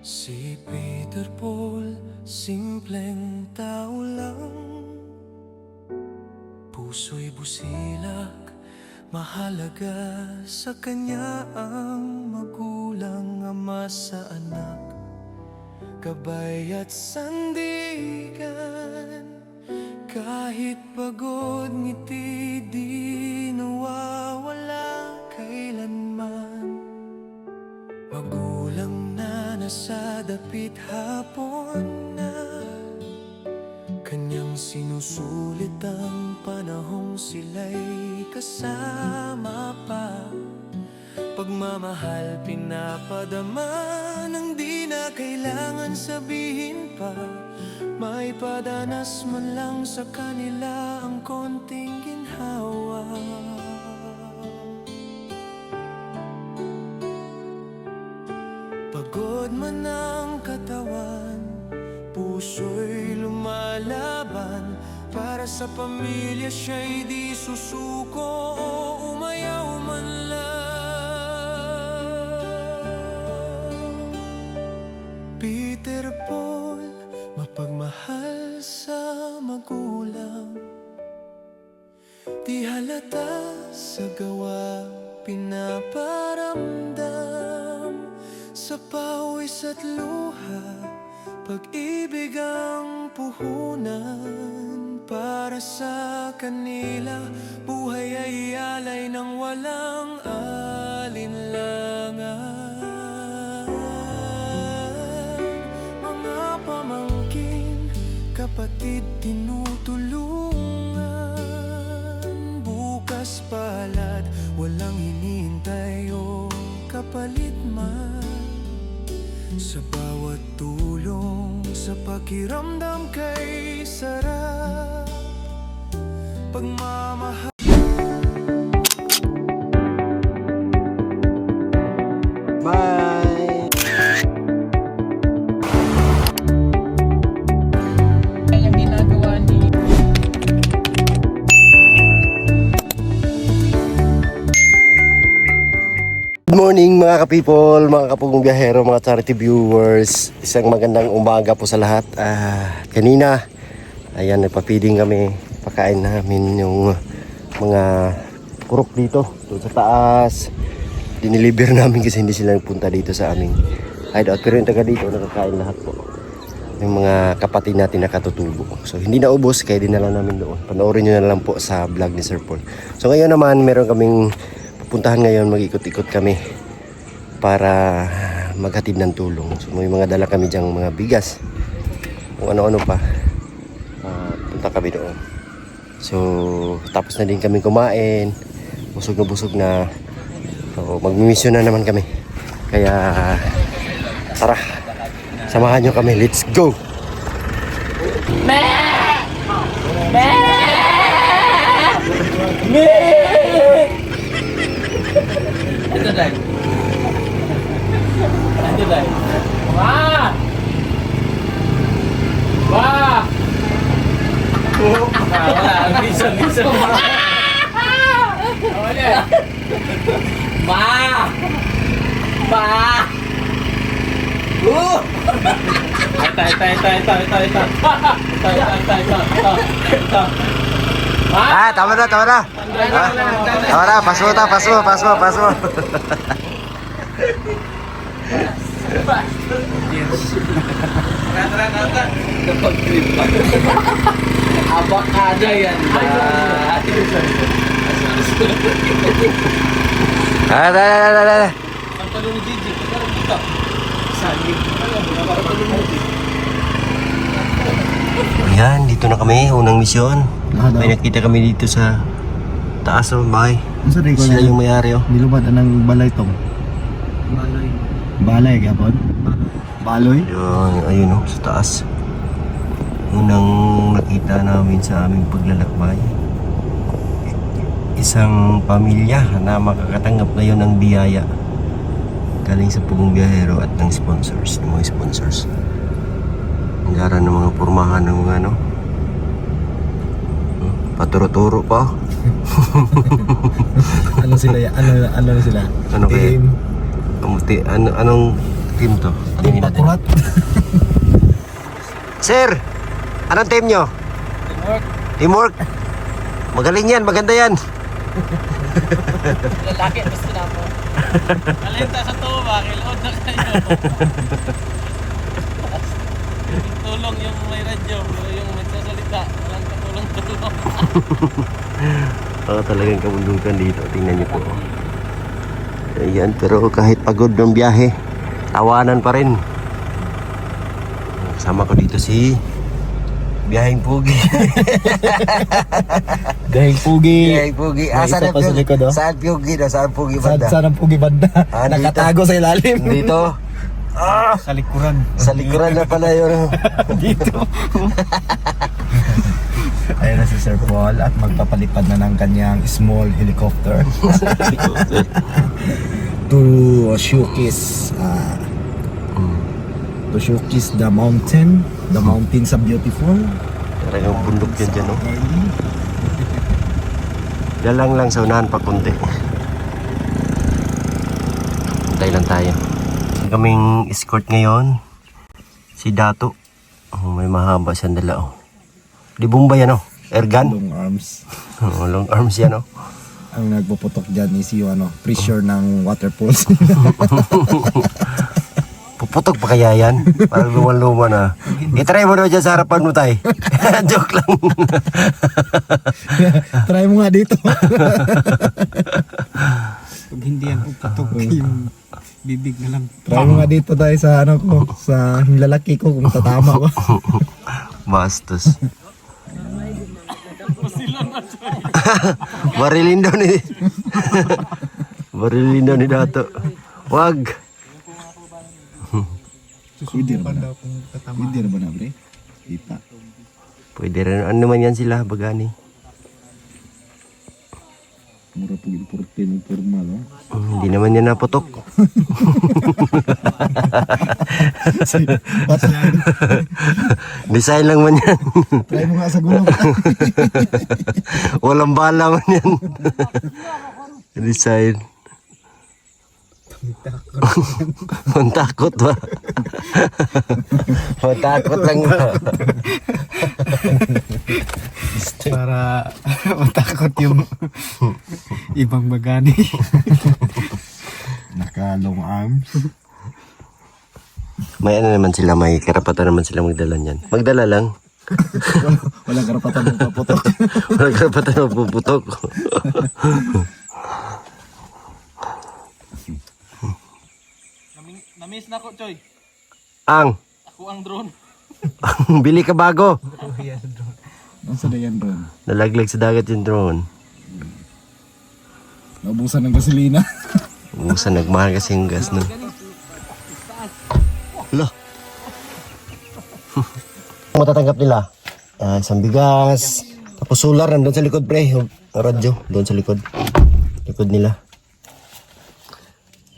Si Peter Paul, simpleng tao lang. Puso'y busilak, mahalaga sa kanya ang magulang, ama sa anak, gabay at sandigan. Kahit pagod, ngiti di nawawala kailanman. Magulang na nasa dapit hapon na, kanyang sinusulit ang panahong sila'y kasama pa. Pagmamahal pinapadama nang di na kailangan sabihin pa. May padanas man lang sa kanila ang konting ginhawa. Pagod man ang katawan, puso'y lumalaban. Para sa pamilya siya'y di susuko o umayaw man lang. Peter Paul, mapagmahal sa magulang, di halata sa gawa pinaparamdam. Sa pawis at luha, pag-ibig ang puhunan. Para sa kanila, buhay ay alay ng walang alinlangan. Mga pamangkin, kapatid tinutulungan. Bukas palad, walang hinihintay o kapalit man. Sa bawat tulong, sa pakiramdam kay sarap, pagmamahal. Bye! Yung ginagawa ni Good morning mga ka-people, mga kapugong biyahero, mga charity viewers. Isang magandang umaga po sa lahat. Kanina, ayan, nagpa-feeding kami. Pakain namin yung mga kurok dito, doon sa taas. Diniliber namin kasi hindi sila nagpunta dito sa aming hideout. Pero yung taga dito, nakakain lahat po. Yung mga kapatid natin nakatutubo. So hindi naubos, kaya dinala namin doon. Panoorin nyo na lang po sa vlog ni Sir Paul. So ngayon naman, meron kaming puntahan ngayon, mag-ikot-ikot kami para maghatid ng tulong. So may mga dala kami dyang mga bigas, kung ano-ano pa. Punta kami doon. So tapos na din kami kumain, busog na. So magmimisyon na naman kami. Kaya tara, samahan nyo kami, let's go! Ito dahil. Ito dahil. Wah! Wah! Wala. Listen. Wala. Wah! Wah! Tama na. Tama na, paso. Abak ada yan. Dala. Ang palo ni Gigi, parang dito. Saging. Ayan, dito na kami, unang misyon. May nakita kami dito sa taas ng bahay. Sila yung may-ari, oh. Nilubad ng balay tong. Balay gapon. Baloy. Ayun, oh, sa taas. Unang nakita namin sa aming paglalakbay. Isang pamilya na makakatanggap ngayon ng biyaya galing sa Pugong Biyahero at ng sponsors, ng mga sponsors. Ang gara ng mga pormahan ng mga paturo-turo pa. Ano sila? Ano sila? Ano kaya? Team. Kamuti, anong team to? Tingin natin. Pakurat. Sir, anong team nyo? Teamwork. Teamwork? Magaling yan, maganda yan. Lalaki, gusto na po. Alenta sa tuwa, kilood na kayo. Tulong yung may radyo, pero yung magsasalita, walang katulong-tulong. Talagang kabundukan dito. Tingnan niyo po. Ayan, pero kahit pagod ng biyahe, tawanan pa rin. Kasama ko dito si Biyaheng Pugi. Dahil pugi. Biyaheng Pugi. May isa pa sa likod, oh. Saan Pugi daw? Saan Pugi banda? Saan ang pugi banda? Ah, dito. Nakatago sa ilalim. Dito. Sa likuran. Sa likuran na pala yun. Dito. Ayan na si Sir Paul at magpapalipad na ng kanyang small helicopter. To showcase the mountain. The mountains are beautiful. Talagang bundok yan dyan, no? Galang lang sa unahan pa konti. Hintay lang tayo. Kaming escort ngayon. Si Dato. Oh, may mahaba siyang dala, oh. Di bomba yan, oh. Airgun. Long arms. Oh, long arms yan, oh. Ang nagpuputok dyan is yung pressure ng water pulse. Puputok pa kaya yan? Parang luman-luman, ah. I-try mo na dyan sa harapan mo, tay. Joke lang. Try mo nga dito. Pag hindi yan puputok, yung bibig na lang. Try mo nga dito tayo sa sa lalaki ko kung tatama ko. Bastos. Barilin daw ni Barilin daw ni Dato. Wag. Pwede na ba na? Pwede na ba na, bre? Dita. Pwede rin. Ano naman yan sila, bagani. Mura po yung formal, no? Hindi naman yan naputok. Design lang man yan. Try mo nga sa gulong. Walang bala man yan. Design. Mantakot ba? Mantakot lang ba? Para matakot yung ibang bagani. Naka long arms. May ano naman sila, may karapatan naman sila magdala niyan. Magdala lang. Walang karapatan ng paputok. Walang karapatan magpuputok. Namiss na ko, Choy. Ang, Ako ang drone. bili ka bago. Nasa na yan, Ron? Nalaglag sa dagat yung drone. Naubusan ng gasolina. Ubusan, nagmahal kasi yung gas nun. Hala. Matatanggap nila. Isang bigas. Tapos solar nandun sa likod, pre. Radyo, doon sa likod. Likod nila.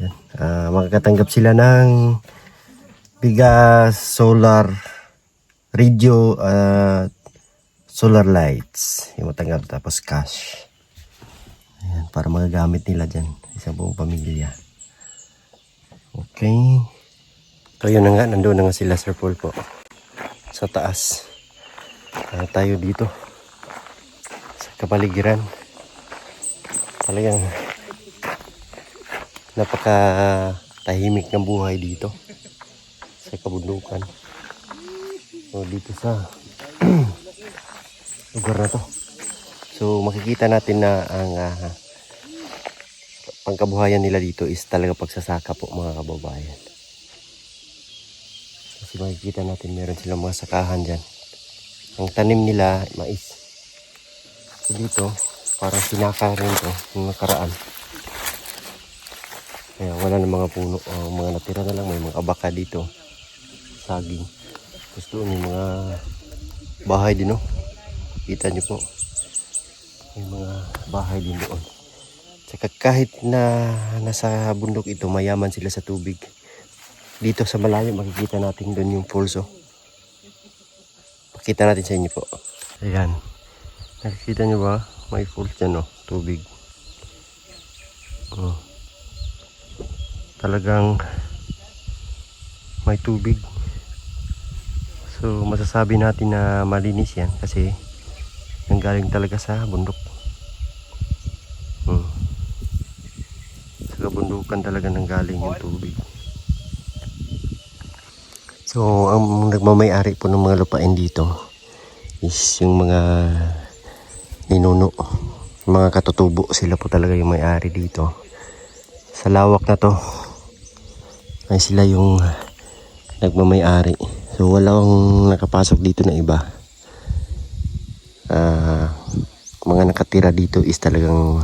Yan. Makakatanggap sila ng bigas, solar, radio, solar lights. Yung matanggap, tapos cash. Ayan, para magagamit nila dyan. Isang buong pamilya. Okay. So yun na nga, nandun na nga sila, Sir Paul po. Sa taas. Tayo dito. Sa kapaligiran. Talagang napaka tahimik ng buhay dito. Sa kabundukan. So dito sa lugar na to. So makikita natin na ang pangkabuhayan nila dito is talaga pagsasaka po, mga kababayan. Kasi makikita natin meron silang mga sakahan dyan. Ang tanim nila mais. So dito parang sinaka rin to yung nakaraan. Kaya wala na mga puno, mga natira na lang. May mga abaka dito, saging. Tapos doon yung mga bahay din, no? Kita nyo po, may mga bahay din doon. Tsaka kahit na nasa bundok ito, mayaman sila sa tubig. Dito sa malayo makikita natin doon yung falls, oh. Pakita natin sa inyo po. Ayan, nakikita nyo ba? May falls dyan, oh, tubig. Talagang may tubig. So masasabi natin na malinis yan kasi nanggaling talaga sa bundok. Sa kabundukan talaga nanggaling yung tubig. So ang nagmamay-ari po ng mga lupain dito is yung mga ninuno, mga katutubo. Sila po talaga yung may-ari dito. Sa lawak na to ay sila yung nagmamay-ari. So walang nakapasok dito na iba. Mga nakatira dito is talagang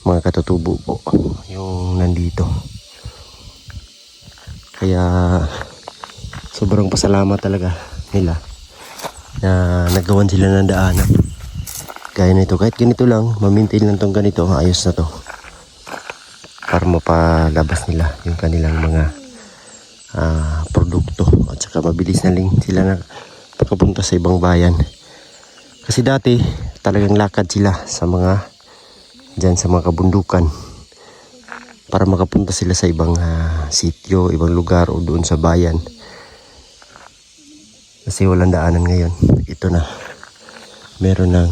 mga katutubo po yung nandito. Kaya sobrang pasalamat talaga nila na nagawan sila ng daanan gaya nito. Kahit ganito lang, ma-maintain lang tong ganito, ayos na to para mapalabas nila yung kanilang mga produkto at saka mabilis na lang sila na pagkapunta sa ibang bayan. Kasi dati talagang lakad sila sa mga dyan sa mga kabundukan para makapunta sila sa ibang sitio, ibang lugar o doon sa bayan. Kasi walang daanan ngayon. Ito na, meron ng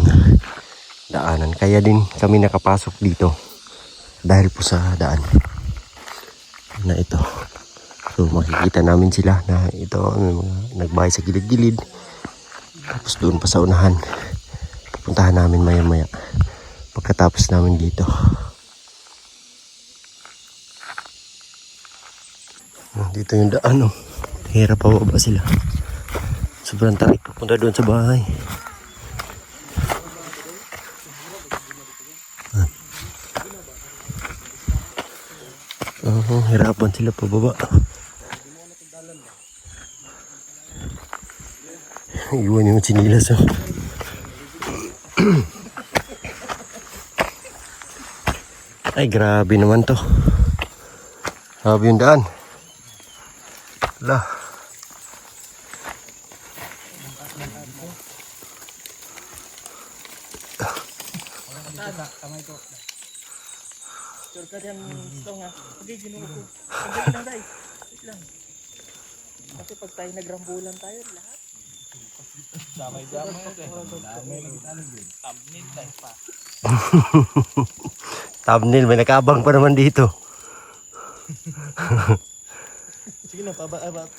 daanan. Kaya din kami nakapasok dito dahil po sa daan na ito. So makikita namin sila na ito may mga nagbahay sa gilid-gilid. Tapos doon pa sa unahan, pupuntahan namin maya-maya pagkatapos namin dito. Dito yung daan, oh. Hirap pa ba sila? Sobrang tarik papunta doon sa bahay. Hirapan sila pababa. Iwan yung sinilas, oh. Ay, grabe naman to. Grabe yung daan. Lah. Kasi pag tayo nagrambulan tayo, lahat. Damay-damay ito eh. Thumbnail tayo pa. Thumbnail, may nakabang pa naman dito. Sige na,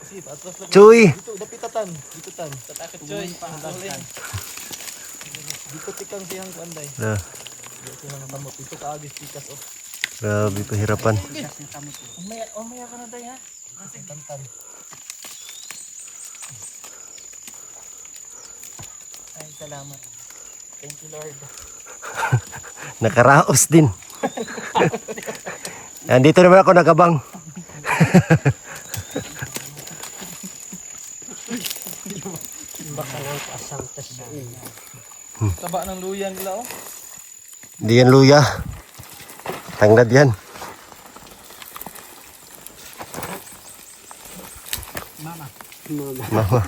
sige, paatras lang. Chuy! Dito, dapitatan. Dito tan. Tatakit, Chuy. Dito tikang siyang panday. Dito na natamot. Dito kaagis tikas, oh. Grabe, pahirapan. Umaya ka na tayo, ha? Tantan. Ay, salamat. Thank you, Lord. Nakaraos din. Nandito naman ako nakabang. Taba ng luya nila, oh. Hindi yan luya. Tanglad yan. Mama.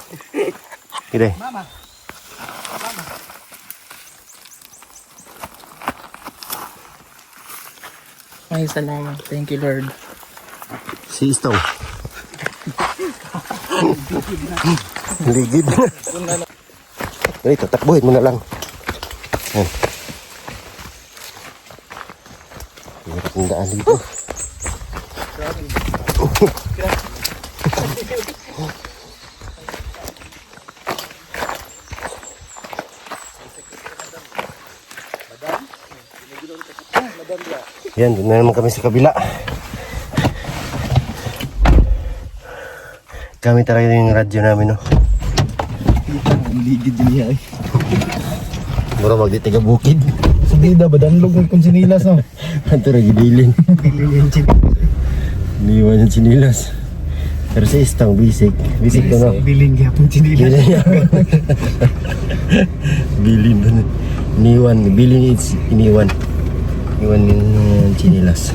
Gede. Ay, salamat. Thank you, Lord. Si Istong. Ligid na. Dito, takbuhin mo na lang. Yan. Hirap yung daan dito. Yan, doon na naman kami sa kabila. Gamit talaga yung radyo namin, no? Ligid din niya eh. Mura magditiga bukid. Sige daw, badanlog ng kung sinilas, no? Ito na gidilin. Iniwan yung sinilas. Pero sa istang, bisik. Bisik ko, no? Biling gyapon sinilas. Bilin doon. Iniwan. Bilin is iniwan. Iniwan yung sinilas.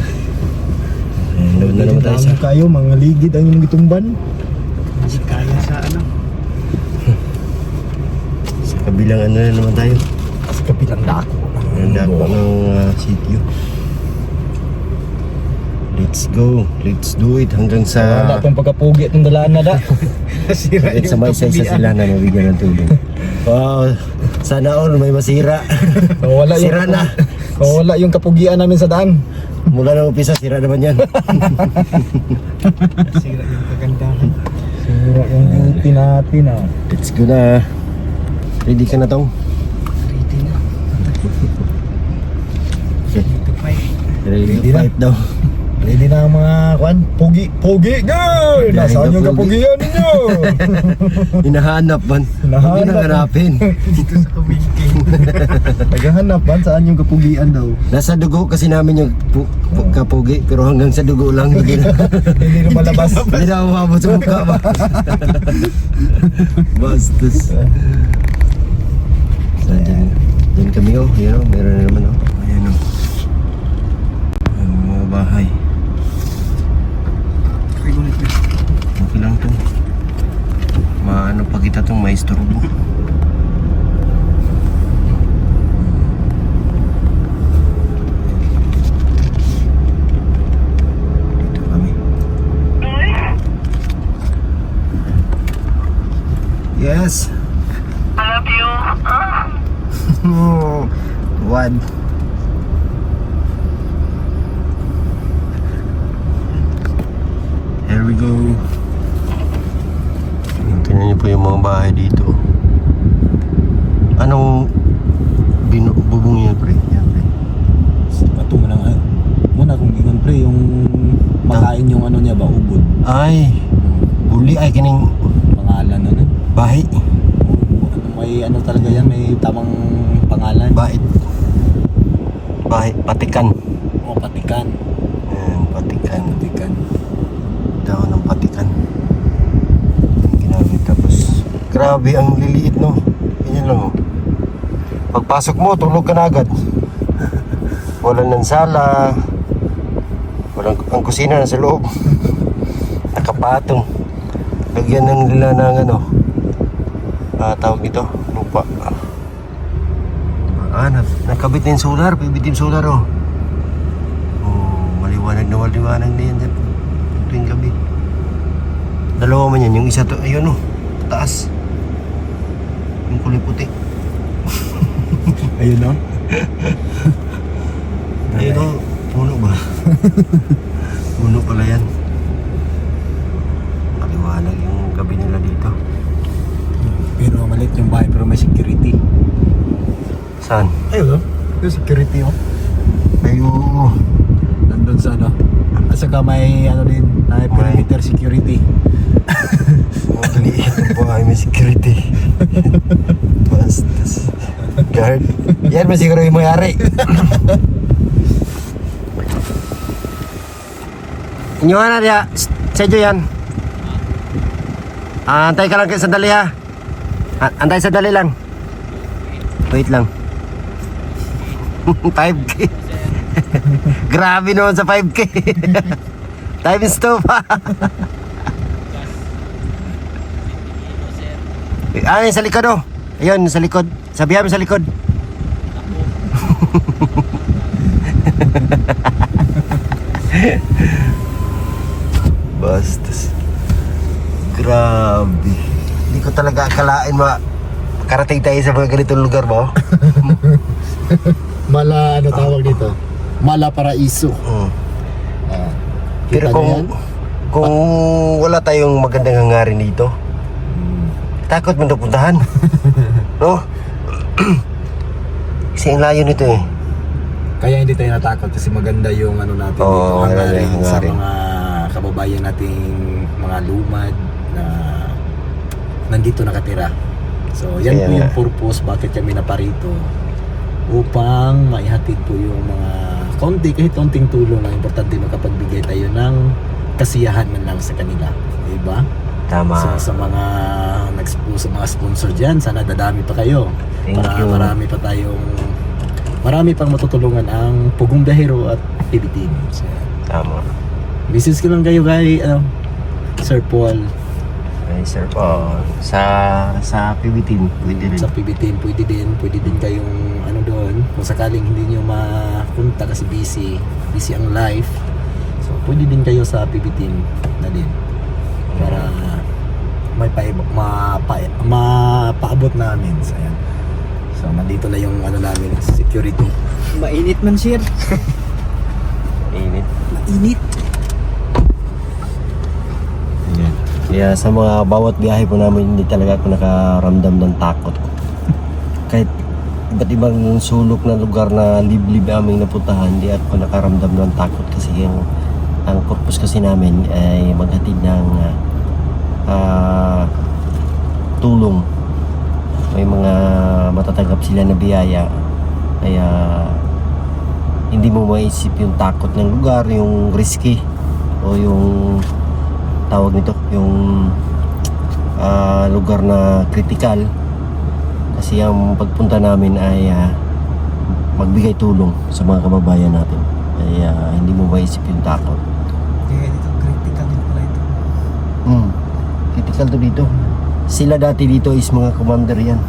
Doon na naman tayo sa... Kayo, mga ligid ang inyong gitumban. Hindi kaya sa ano? Sa kabilang ano na naman tayo. Sa kabilang dako. Ang dako ng sitio. Let's Let's go. Let's do it hanggang sa Wala pang pagkapugi itong dalaan na da. Nasira hanggang sa yung may isa kapugian. sila na mabigyan ng tulong. Wow, sana all may masira. Wala Sira na. Wala yung kapugian namin sa daan. Mula ng umpisa, sira naman yan. Sira yung kagandahan. Sira yung beauty natin ah. Let's go na. Ready ka na tong? Ready na. Okay. To fight. Ready Ready to na. fight daw. Ready na ang mga kwan? Pugi! Pugi! Girl! Nasaan yung Pugi. kapugian ninyo? Hinahanap man. Hinahanap. Hindi na hanapin. Dito sa kamingking. Naghahanap man saan yung kapugian daw. Nasa dugo kasi namin yung kapugi. Pero hanggang sa dugo lang. Hindi na, Hindi na malabas. hindi na umabot sa mukha ba? Bastos. So, dyan kami oh. Yan oh. Meron na naman oh. Ayan oh. Ang mga bahay. Okay lang to. Maano pa kita tong maisturbo. Dito kami. Yes. I love you. What? Here we go. Tingnan niyo po yung mga bahay dito. Anong bubong yan, pre? Yan, pre. Ito mo lang muna kung ingon pre yung makain yung ano niya ba ubod. Ay, buli ay kining Pangalan na nun. bahay. May ano talaga yan, may tamang pangalan. Bait. Bahay, patikan. O patikan. Ayan, patikan. Patikan. Daon ng patikan. Yung ginamit tapos. Grabe, ang liliit no. Ganyan lang oh. Pagpasok mo, tulog ka na agad. Walang ng sala. Walang, ang kusina nasa loob. Nakapatong. Lagyan ng nila ng ano. Tawag nito, lupa. Nakabit na yung solar, pibitim solar oh. Oh, maliwanag na maliwanag na yan dyan. Tuwing gabi. Dalawa man yan, yung isa to, ayun oh, taas. Yung kulay puti. Ayun no? Ayun oh, puno ba? Puno pala yan. Maliwanag yung gabi nila dito. Pero maliit yung bahay pero may security. Saan? Ayun no? Yung security oh. Ayun. Nandun sa ano. At saka may ano din, may perimeter security. Maliit ang bahay, may security. Bastos. Guard. Yan ba siguro yung mayari? Inyo na diya. Sedyo yan. Antay ka lang sandali ha. Antay sandali lang. Wait lang. 5K. Grabe naman sa 5K. Times 2 pa. Ay, sa likod oh. Ayun, sa likod. Sabihan mo sa likod. Bastos. Grabe. Hindi ko talaga akalain makarating tayo sa mga ganitong lugar mo. Mala ano tawag dito? Mala Paraiso. Pero kung wala tayong magandang hangarin dito, takot mo na puntahan. No? Kasi ang layo nito eh. Kaya hindi tayo natakot kasi maganda yung ano natin Oo, dito, maganda yung sa hangarin. mga kababayan nating mga lumad na nandito nakatira. So yan Kaya po yung nga. purpose bakit kami naparito upang maihatid po yung mga kahit konting tulong na importante makapagbigay tayo ng kasiyahan man lang sa kanila, diba? Tama. So sa mga sa mga sponsor diyan, sana dadami pa kayo. Thank Para you. marami pang matutulungan ang Pugong Biyahero at PB Team. So, Tama. message ko lang kayo kay Sir Paul Ay, sir po. Sa PB team, pwede rin. sa PB Team, pwede din kayong ano doon kung sakaling hindi nyo mapunta kasi busy ang life. So pwede din kayo sa PB team na din para may mapaabot namin. So ayan. So nandito na yung ano namin, security. Mainit man, sir. Init. Mainit. Ayan. Kaya sa mga bawat biyahe po namin, hindi talaga ako nakaramdam ng takot. Kahit iba't ibang sulok na lugar na liblib aming napuntahan, hindi ako nakaramdam ng takot kasi ang purpose kasi namin ay maghatid ng tulong. May mga matatanggap sila na biyaya, kaya hindi mo maisip yung takot ng lugar, yung risky o yung tawag nito, yung lugar na critical. Kasi ang pagpunta namin ay magbigay tulong sa mga kababayan natin, kaya hindi mo maisip yung takot. Kaya dito, critical din pala ito. Critical to dito. Sila dati dito is mga commander yan.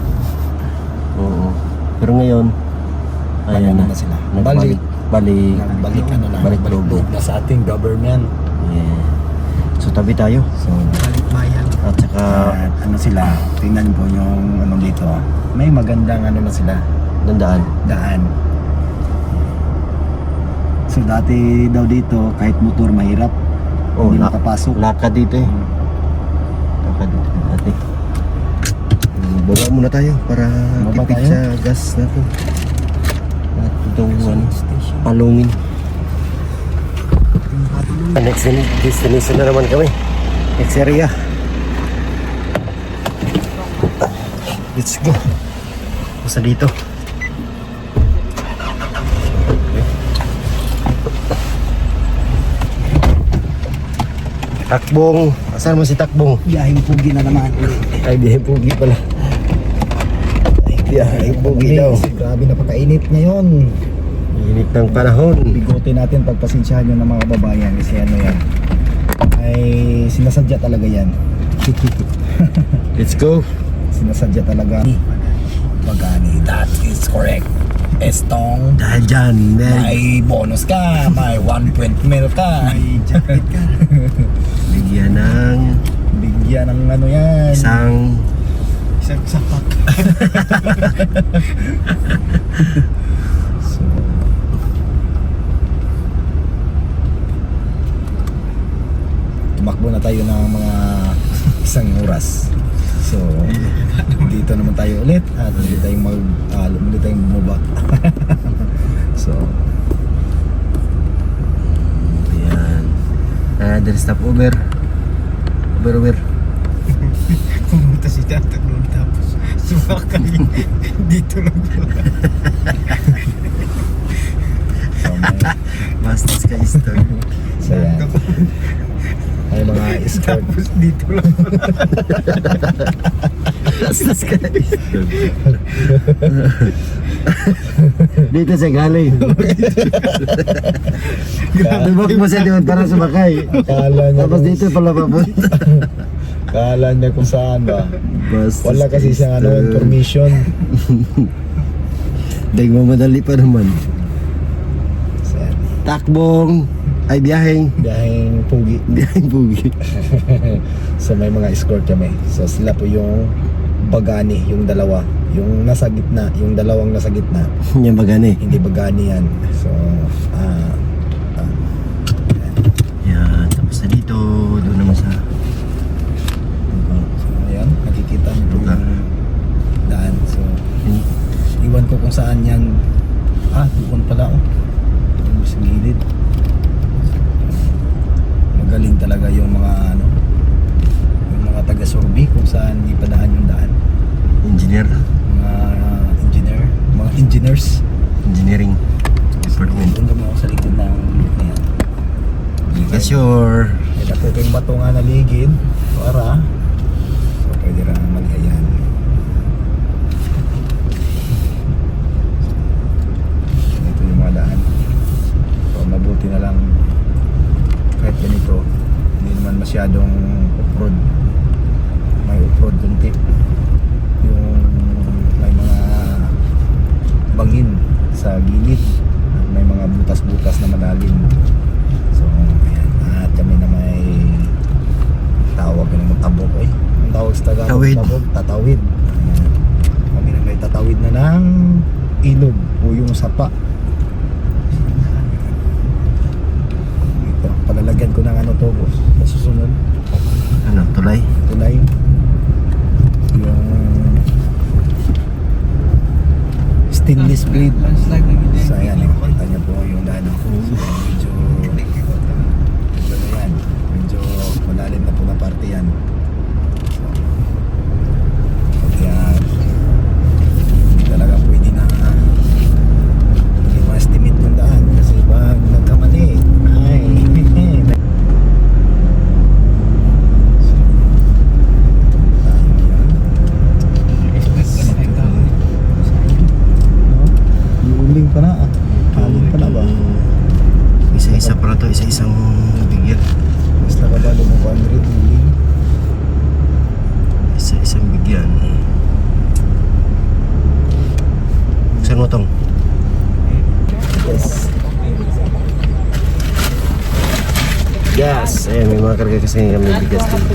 Oo. Pero ngayon ayan Ano na sila? Balik Balik Balik loob na sa ating government. Yeah. So tabi tayo. So Balik bayan. At saka ano sila, tingnan po yung ano dito. May magandang ano na sila, dandaan. daan. So dati daw dito kahit motor mahirap, hindi makapasok. Lakad dito eh. Lakad dito dati. Baba muna tayo para Baba tipid tayo? sa gas natin. At itong palungin. Next destination na naman kami. Next area. Let's go. Basta dito. Takbong. Asan mo si Takbong? Biyahing pugi na naman ulit. Ay, biyahing pugi pala. Ay, biyahing pugi daw. Grabe napakainit ngayon. Init ng panahon. Bigote natin, pagpasensyahan nyo ng mga kababayan kasi ano yan ay sinasadya talaga yan. Let's go. Sinasadya talaga. Pagani, that is correct. Estong, Dahil dyan, may bonus ka, may 1 mil ka. May jacket ka. bigyan ng Bigyan ng ano yan. isang Isang sapak. So, tumakbo na tayo ng mga isang oras. So, dito naman tayo ulit at hindi tayong hindi tayong bumaba. So, ayan. There is stop over. Over. Pumunta si Tatag noon tapos sumakay. Dito lang pala. so Basta sky store. so yan. Ay mga escort. Tapos dito lang pala. Basta sky store. Dito siya galing. Tubak mo siya diyan para sumakay. Kala niya Tapos dito pala papunta. Kala niya kung saan ba. Basta Wala kasi sky siyang ano, store. information. Dahil mamadali pa naman. So, yan. Takbong. Ay, biyaheng. Biyaheng pugi. Biyaheng pugi. So may mga escort kami. So sila po yung bagani, yung dalawa. Yung nasa gitna, yung dalawang nasa gitna. Yan bagani. Hindi bagani yan. So, Yan. Tapos na dito. Doon naman sa so ayan, nakikita niyo po Lugar. yung daan. So, iwan ko kung saan yan. Doon pala oh. Yung sa gilid. Magaling talaga yung mga ano, yung mga taga-survey kung saan ipadaan yung daan. engineer. Mga engineer, mga engineers. Engineering department. Doon kami ako sa likod ng unit na yan. Yes, sure. May naputing bato nga na ligid para so pwede rin malihayan. Ito yung mga daan. So mabuti na lang kahit ganito hindi naman masyadong off-road. May off-road kunti. Yung may mga bangin sa gilid at may mga butas-butas na malalim. So Ayan, at kami na may tawag ng tabog. Ang tawag sa Tagalog, Tawid. tabog, tatawid. Ayan. Kami na may tatawid na ng ilog o yung sapa. Ito, palalagyan ko ng ano to, boss. Sa susunod, Ano, tulay? tulay. Yung stainless blade. So ayan, nakikita niyo po yung daan ko. Medyo ano yan, medyo malalim na po na parte yan. Kaya hindi talaga pwede na hindi ma-estimate yung daan kasi pag nagkamali ay Uling pa na ah. Uling pa na ba? Isa-isa para to, isa-isang bigyan. Basta ka ba lumabang rin uling? Isa-isang bigyan. Buksan mo tong. Yes. Yes! Ayan, may mga karga kasi kami bigas dito.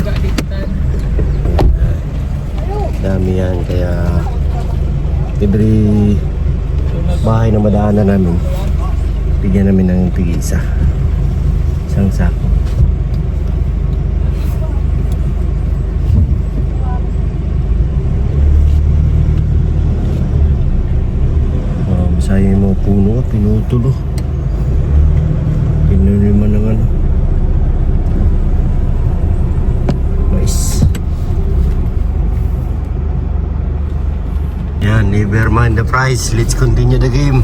Dami yan, kaya every bahay na madaanan namin, bigyan namin ng tig-isa. Isang sako. Masaya yung mga puno, pinutulo. Pinuniman ng ano. Mais. Yan, never mind the price. Let's continue the game.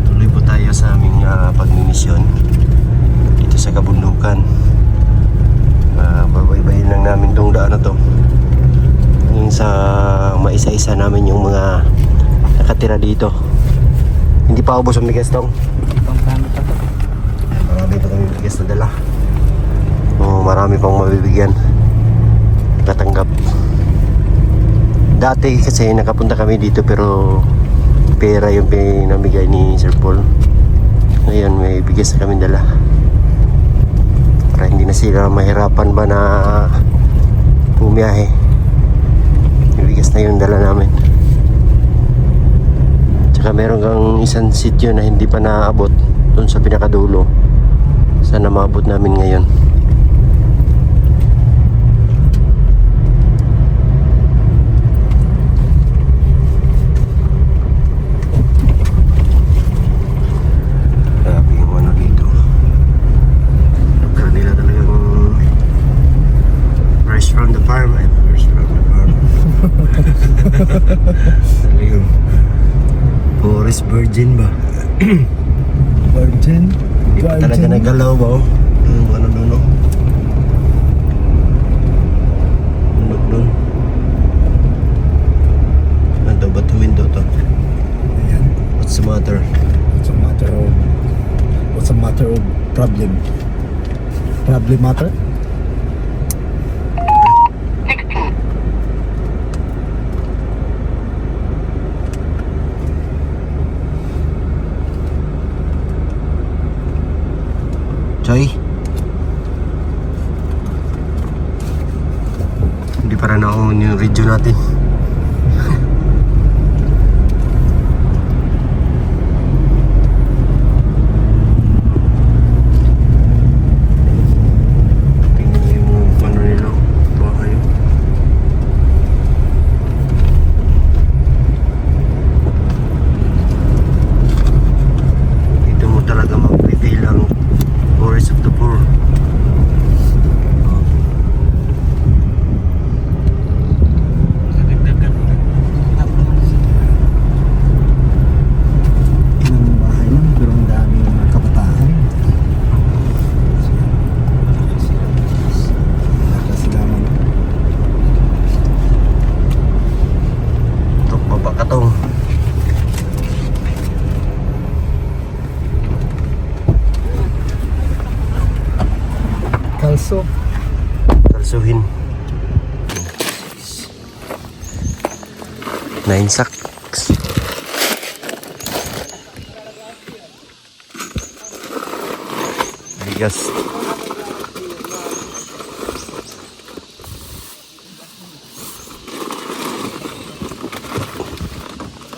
Tuloy po tayo sa aming pagmimisyon dito sa kabundukan. Babaybayin lang namin tong daan na to. Yung sa maisa-isa namin yung mga nakatira dito. Hindi pa ubos ang bigas tong. Marami pa kami bigas na dala. Marami pang mabibigyan. Katanggap. Dati kasi nakapunta kami dito pero pera yung pinamigay ni Sir Paul. Ngayon may bigas na kami dala. Para hindi na sila mahirapan ba na bumiyahe. May bigas na yung dala namin. Tsaka meron kang isang sityo na hindi pa naabot dun sa pinakadulo. Sana maabot namin ngayon. Grabe yung ano dito. Lugar nila talagang fresh from the farm. Fresh from the farm. Talagang forest virgin ba? Virgin. Hindi pa talaga nagalaw ba? Yung ano doon, no? Look doon. Ano, ba't huminto to? Ayan. What's the matter? What's a matter of problem? Problem matter? Choy? Hindi para na ako yung video natin. Tingnan niyo yung ano nila. Tuwa kayo. Dito mo talaga mag-prevail ang Forest of the Poor. Inang bahay lang pero ang dami mga kabataan. Wala sila man. Ito, baba ka to. Kalso. Kalsuhin. 9 sacks. bigas.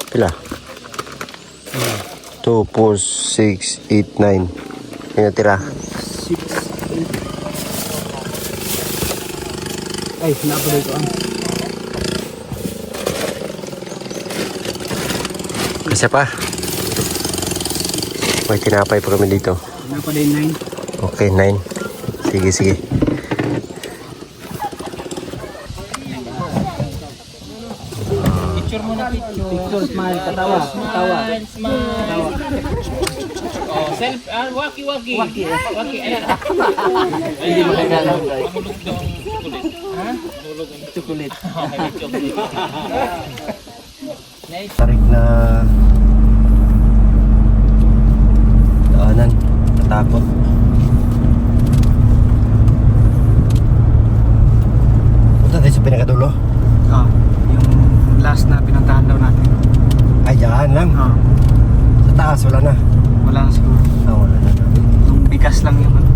Pila? 2, 4, 6, 8, 9. Yan natira. 6, 8. Ay, napaday ko ang. Kasi pa. May tinapay pa kami dito. Napaday 9. Okay, 9. Sige, sige. Picture mo na picture. Picture, smile, katawa. Katawa. Smile. Oh, self, waki. Waki, ayan. Hindi mo kailangan. Mahulog daw ang kulit. Ha? Mahulog ang Chocolate. Tarik na daanan. Natakot. Punta tayo sa pinakadulo. Ah, yung last na pinuntahan daw natin. Ay, dyan lang. Ah, Sa taas, wala na. wala na siguro. Wala na. Yung bigas lang yung ano.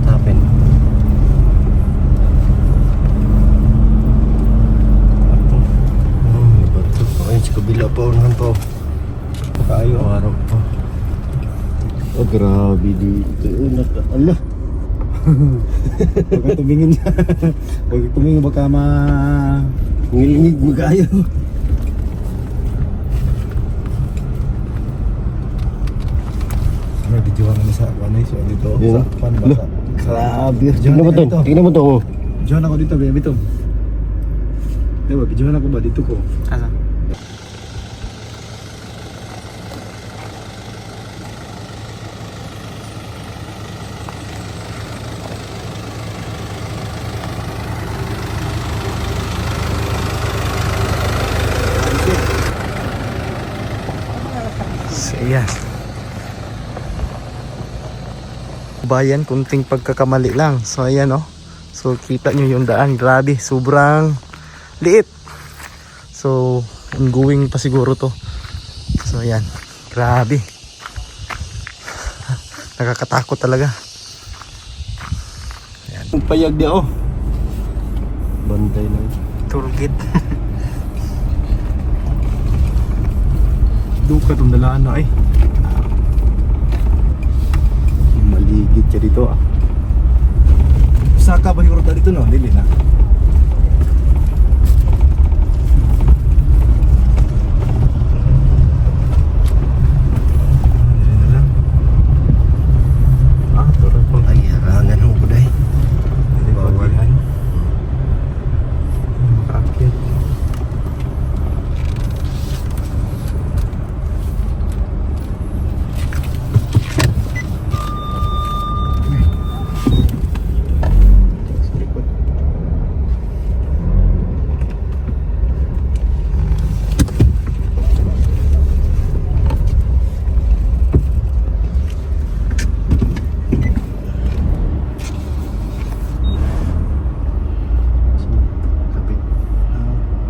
Tapin. Bato. Ayun, sa kabila pa. Unahan pa. Kayo. Araw pa. Oh, grabe dito. Allah. Huwag kang tumingin. Huwag kang tumingin, baka Ngilingig mo kayo. may video kami sa ano so dito. Yun. Sa pan ba? Grabe. Tingnan mo to. Tingnan mo to. Videohan ako dito, baby to. Diba, videohan ako ba dito ko? Asa? So, ayan. Bayan, kunting pagkakamali lang. So, ayan, oh. So, kita nyo yung daan. Grabe, sobrang liit. So, ongoing pa siguro to. So, ayan. Grabe. Nakakatakot talaga. Ang payag niya, oh. Bantay na. Turgid. Duka itong dalaan na, eh. Maligid siya dito, ah. Saka ba yung ruta dito no? Dili na. Dili na lang. Ah, turun po. Ay, harangan ho po dahil. Dili ba wala? Makaakyat. Kapit.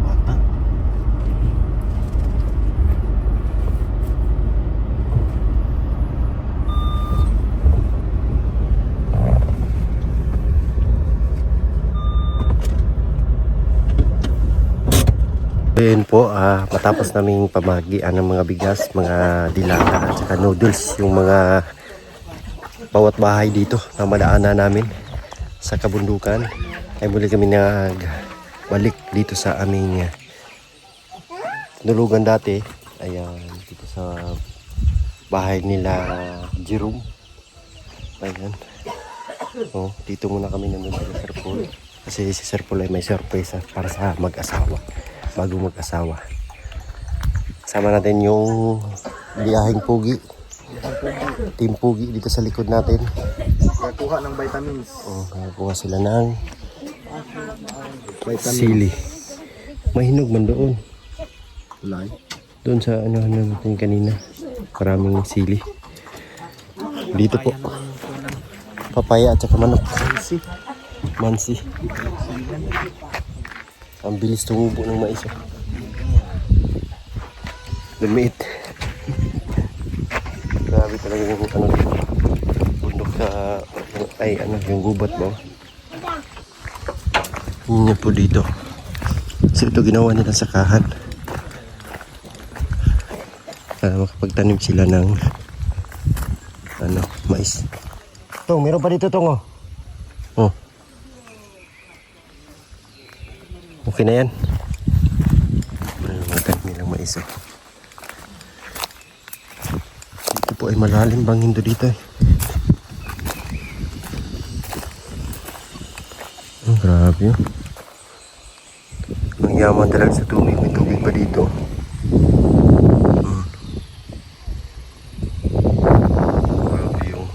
Bata. Ayun po, matapos naming pamagian ng mga bigas, mga dilata at saka noodles, yung mga bawat bahay dito na madaanan namin sa kabundukan, ay muli kami nagbalik dito sa aming tinulugan dati. Ayan, dito sa bahay nila Jerome. Ayan. Oh, dito muna kami nandun sa Sir Paul. Kasi si Sir Paul ay may surprise para sa mag-asawa. Bago mag-asawa. Sama natin yung biyaheng Pugi. Team Pugi dito sa likod natin. Kuha ng vitamins. Oh, nakakuha sila ng Vitamins. sili. Mahinog man doon. Lay. Doon sa ano natin kanina. Maraming sili. Dito po. Papaya at saka manok. Mansi. Ang bilis tumubo ng mais. Oh. Lumiit. Grabe talaga yung ano dito. Bundok sa ay ano yung gubat ba? Yun na po dito. So ito ginawa nila sakahan. Para makapagtanim sila ng ano, mais. Tong, meron pa dito tong oh. Oh. Okay na yan. Mga tanim nilang mais oh. Dito po ay malalim bangin dito eh. Oh, grabe oh. Ang yaman talaga sa tubig. May tubig pa dito. Grabe yung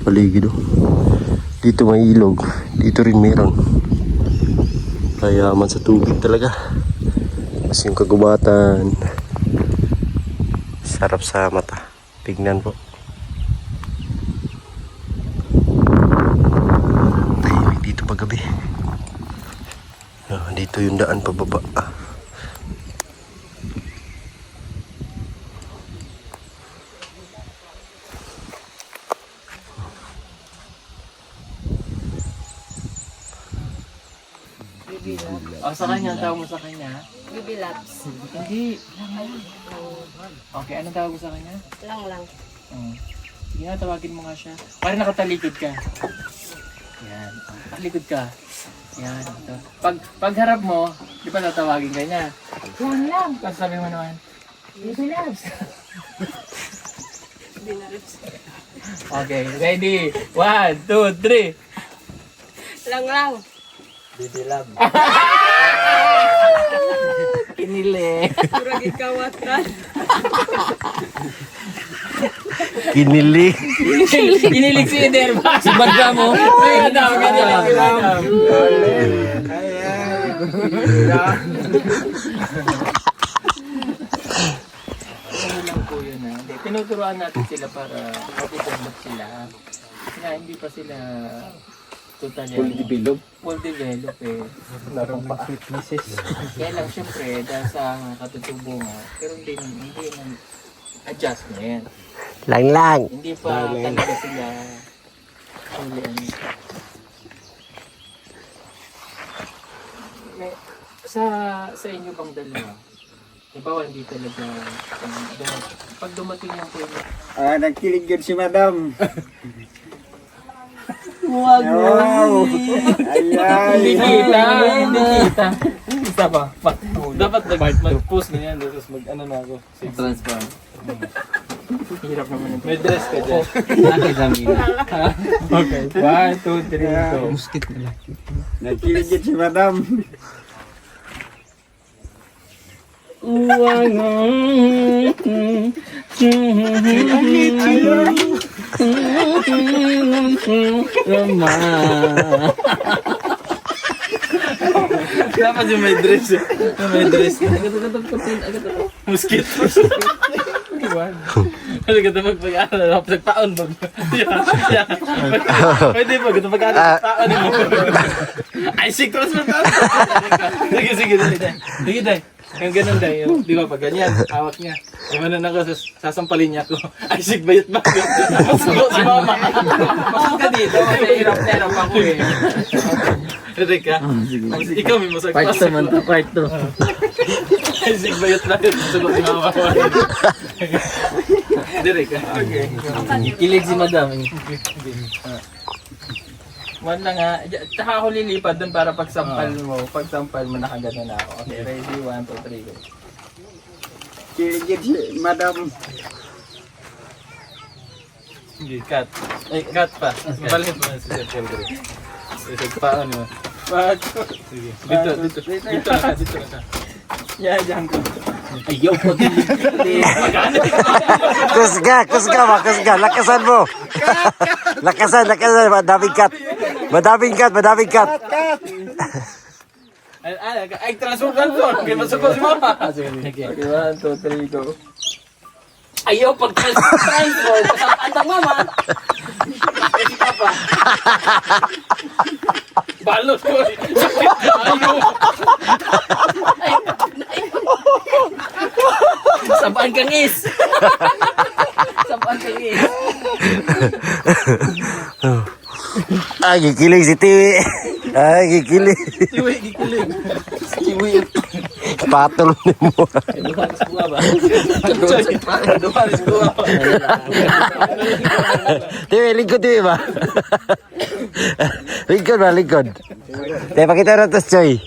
paligid oh. Dito may ilog. Dito rin meron. Kayaman sa tubig talaga. Mas yung kagubatan. Sarap sa mata. Tignan po. Tahimik dito paggabi. Dito yung daan pababa. Oh, sa kanya, ang tawag mo sa kanya? Bibi Labs. Hindi. Okay, anong tawag mo sa kanya? Lang lang. Sige nga, tawagin mo nga siya. Parang nakatalikod ka. Yan. Talikod ka. Yan. Ito. Pag harap mo, di ba tatawagin ka niya? Yan lang. Tapos sabi mo naman, Bibi Labs. Bibi Labs. Okay, ready? 1, 2, 3. Lang lang. Bibi Lab. Kinili. Kurang ikawatan. Kinili. Kinilig si Eder ba? Si Badra mo? Ay, madam. Ano lang po yun ha? Hindi, tinuturuan natin sila para mag-develop sila. Kaya hindi pa sila totally full develop eh. Larong pa fitnesses. Kaya lang syempre dahil sa katutubo nga, pero hindi ng adjustment. Lang. Hindi pa talaga sila fully ano. Sa inyo bang dalawa? Halimbawa hindi talaga pag dumating yung point Nagkilig yun si Madam. Huwag Wow! Hindi kita. Isa ba? Dapat mag-post na yan. Tapos mag-ano na ako. Transfer. Hirap naman yung... May dress ka dyan. Okay. 1, 2, 3, go. Muskit nila. Nagkilig yun si Madam. Dapat yung may dress. May dress. Mosquito. Kasi ka ito magpag-aaral. Nagpaon ba? Pwede ba? Ito mag-aaral. Nagpaon mo. Ay, sikros mo pa. Sige. Sige, day. Yung ganun day. Di ba pag ganyan, hawak niya. Yung ano na ko, sasampalin niya ako. Ay, sigbayot ba? Masuko si mama. Masok ka dito. Hirap ako eh. Ririk ka? Ikaw may masag part 2 man to, part 2. Ay, sigbayot lang yun. Masuko si mama. Ririk ka? Okay. Kilig si madam. One lang ha. Tsaka ako lilipad dun para pagsampal mo nakagano na ako. Okay, ready? 1, 2, 3, go. Kilig yun si Madam. Hindi, cut. Ay, cut pa. Balik mo si Sir Pelgrim. Sige, paano mo? Sige. Dito na ka. Diyan ko. Ayaw po din. Kusga. Lakasan mo. Lakasan. Madaming cut. Ay, transfer. Okay, masukot si mama. Sige, 1, 2, 3, go. Ayaw pag-transfer. Pasapaan mama. Kasi papa. Balot ko. Ayaw. Sabaan kang is. Sabaan kang is. Ay, gikilig si Tiwi. Ay, gikilig. Kiwi, gikilig. Kiwi. Patol ni mo. Duhanis buwa ba? Duhanis buwa ba? Tiwi, lingkod Tiwi ba? Lingkod ba, lingkod? Tayo, pakita na tos, Choy.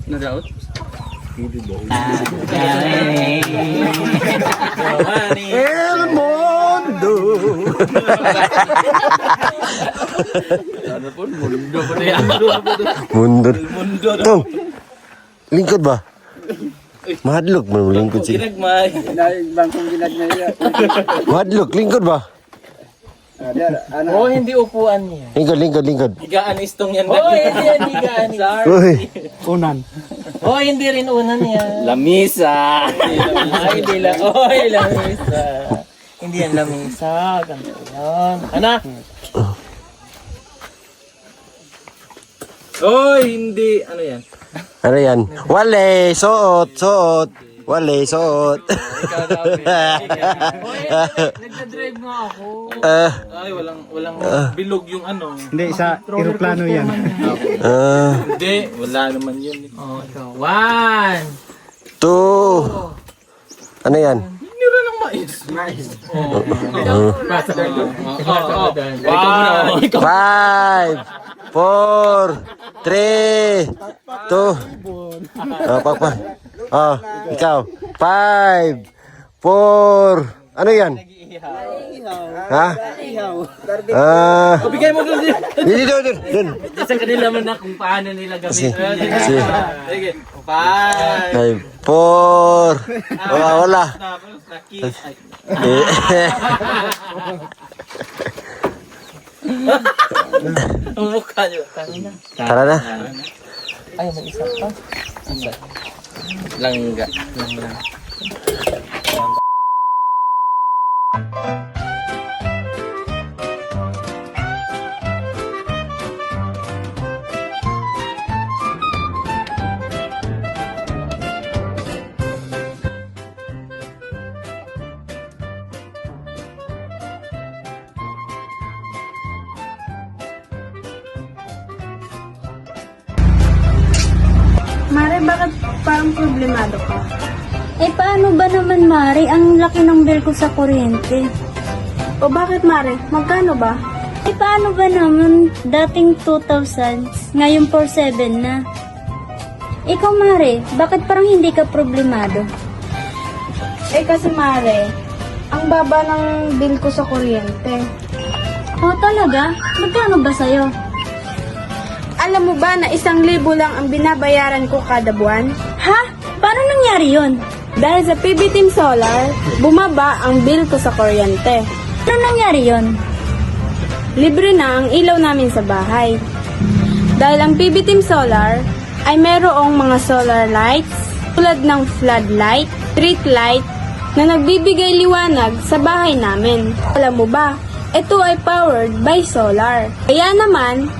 Nadaot? El Mundo. Ano po? Mundo pa rin. Mundo. Mundo. Tong, lingkod ba? Mahadlok mo, lingkod siya. Ginagmay. Mahadlok, lingkod ba? Oh, hindi upuan niya. Lingkod. Higaan istong yan. Oh, hindi yan higaan. Uy, Unan. Oh, hindi rin unan yan. Lamisa. Ay, hindi lang. Oh, lamisa. Hindi yan lamisa. Ganito yan. Anak. Oh, hindi. Ano yan? ano yan? Wale, suot. Wale, suot. Ikaw daw. Nagdadrive nga ako. Ay, walang bilog yung ano. Hindi, sa aeroplano yan. Hindi, wala naman yun. Oh, ikaw. 1, 2. Ano yan? Hindi rin ng mais. Mais. Oo. Basta lang. Oo. Ikaw muna. 5, 4, 3, 2. Pakpa. Ikaw. 5, 4. Ano yan? Ha? Bigay mo doon. Dun. Sa kanila man na kung paano nila gamitin. Sige. Sige. 5. 4. Wala. Ang mukha nyo. Tara na. Ay, may isa pa. Langga. Mare, bakit parang problemado ka? Eh, paano ba naman, Mari? Ang laki ng bill ko sa kuryente. O bakit, Mare? Magkano ba? Eh, paano ba naman? Dating 2,000, ngayon 4,700 na. Ikaw, Mari, bakit parang hindi ka problemado? Eh kasi, Mare, ang baba ng bill ko sa kuryente. Oh, talaga? Magkano ba sa'yo? Alam mo ba na 1,000 lang ang binabayaran ko kada buwan? Ha? Paano nangyari yun? Dahil sa PB Team Solar, bumaba ang bill ko sa kuryente. Ano nangyari yun? Libre na ang ilaw namin sa bahay. Dahil ang PB Team Solar ay merong mga solar lights tulad ng floodlight, street light na nagbibigay liwanag sa bahay namin. Alam mo ba, ito ay powered by solar. Kaya naman,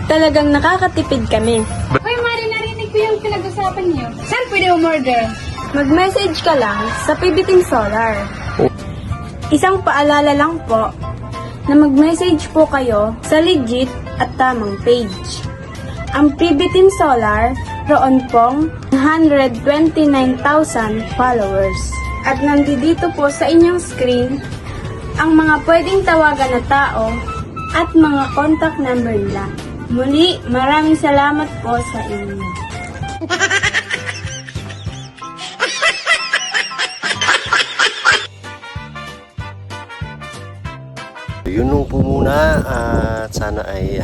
talagang nakakatipid kami. Hoy, Mari, narinig ko yung pinag-usapan niyo. Saan pwede umorder? Mag-message ka lang sa PB Team Solar. Isang paalala lang po na mag-message po kayo sa legit at tamang page. Ang PB Team Solar, roon pong 129,000 followers. At nandito po sa inyong screen ang mga pwedeng tawagan na tao at mga contact number nila. Muli, maraming salamat po sa inyo. Yun nung po muna at sana ay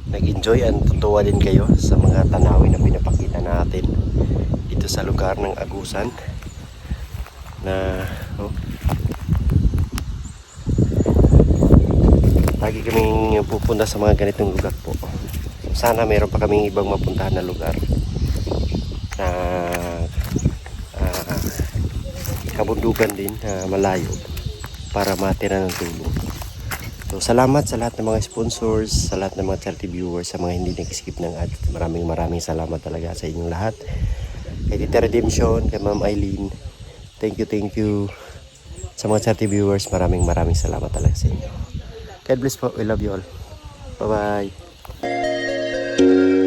nag-enjoy at tutuwa din kayo sa mga tanawin na pinapakita natin dito sa lugar ng Agusan na lagi kaming pupunta sa mga ganitong lugar po. Sana meron pa kaming ibang mapuntahan na lugar na kabundukan din na malayo para matira ng tulong. So So salamat sa lahat ng mga sponsors, sa lahat ng mga charity viewers, sa mga hindi nag-skip ng ads. Maraming salamat talaga sa inyong lahat. Kay Tita Redemption, kay Ma'am Eileen, thank you. Sa mga charity viewers, maraming salamat talaga sa inyo. God bless po, we love you all. Bye bye.